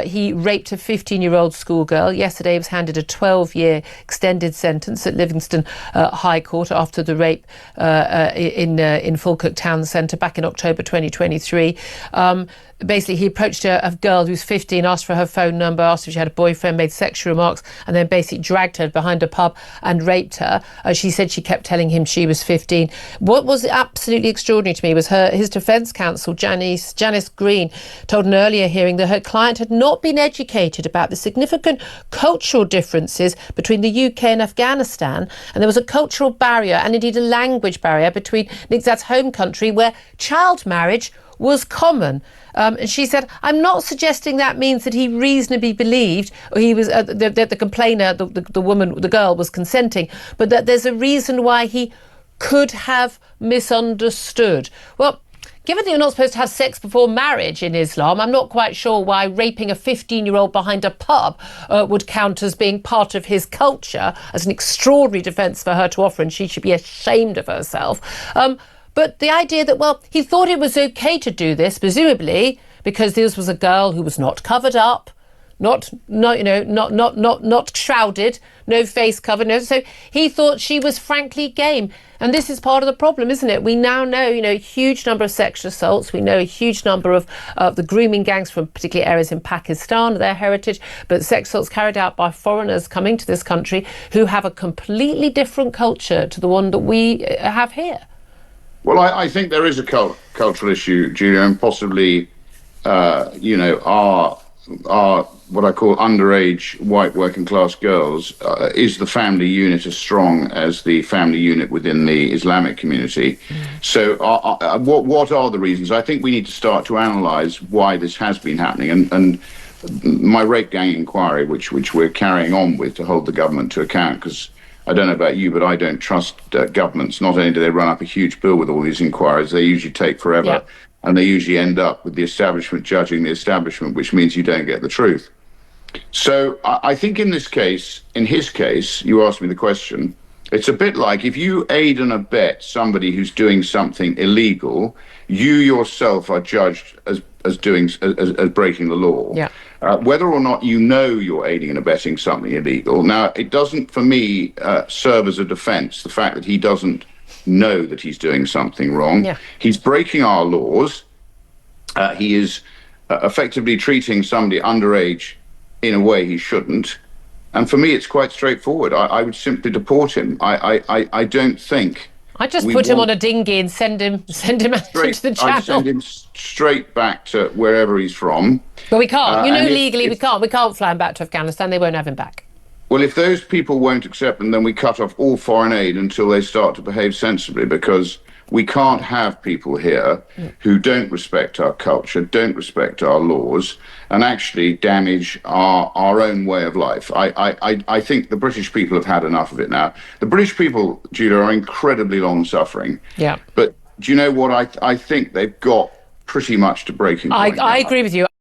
He raped a 15-year-old schoolgirl. Yesterday he was handed a 12-year extended sentence at Livingston High Court after the rape in Falkirk town centre back in October 2023. Basically, he approached a girl who was 15, asked for her phone number, asked if she had a boyfriend, made sexual remarks, and then basically dragged her behind a pub and raped her. She said she kept telling him she was 15. What was absolutely extraordinary to me was his defence counsel, Janice Green, told an earlier hearing that her client had not been educated about the significant cultural differences between the UK and Afghanistan, and there was a cultural barrier and indeed a language barrier between Nigzat's home country, where child marriage was common. And she said, I'm not suggesting that means that he reasonably believed, or he was the complainer, the woman, the girl was consenting, but that there's a reason why he could have misunderstood. Well, given that you're not supposed to have sex before marriage in Islam, I'm not quite sure why raping a 15-year-old behind a pub would count as being part of his culture, as an extraordinary defence for her to offer, and she should be ashamed of herself. But the idea that, well, he thought it was okay to do this, presumably because this was a girl who was not covered up, not shrouded, no face covered, no. So he thought she was frankly game. And this is part of the problem, isn't it? We now know, a huge number of sexual assaults. We know a huge number of the grooming gangs from particular areas in Pakistan, their heritage, but sex assaults carried out by foreigners coming to this country who have a completely different culture to the one that we have here. Well, I think there is a cultural issue, Julia, and possibly, our what I call underage white working class girls, is the family unit as strong as the family unit within the Islamic community? So what are the reasons? I think we need to start to analyse why this has been happening. And my rape gang inquiry, which we're carrying on with to hold the government to account, because I don't know about you, but I don't trust governments. Not only do they run up a huge bill with all these inquiries, they usually take forever. Yeah. And they usually end up with the establishment judging the establishment, which means you don't get the truth. So I think in his case, you asked me the question, it's a bit like if you aid and abet somebody who's doing something illegal, you yourself are judged as breaking the law. Yeah. Whether or not you know you're aiding and abetting something illegal. Now, it doesn't, for me, serve as a defence, the fact that he doesn't know that he's doing something wrong. Yeah. He's breaking our laws. He is effectively treating somebody underage in a way he shouldn't. And for me, it's quite straightforward. I would simply deport him. I don't think... I'd just put him on a dinghy and send him out into the channel. I'd send him straight back to wherever he's from. But we can't. Legally we can't. We can't fly him back to Afghanistan. They won't have him back. Well, if those people won't accept them, then we cut off all foreign aid until they start to behave sensibly, because we can't have people here who don't respect our culture, don't respect our laws, and actually damage our own way of life. I think the British people have had enough of it now. The British people, Julia, are incredibly long-suffering. Yeah. But do you know what? I think they've got pretty much to breaking point. I agree with you.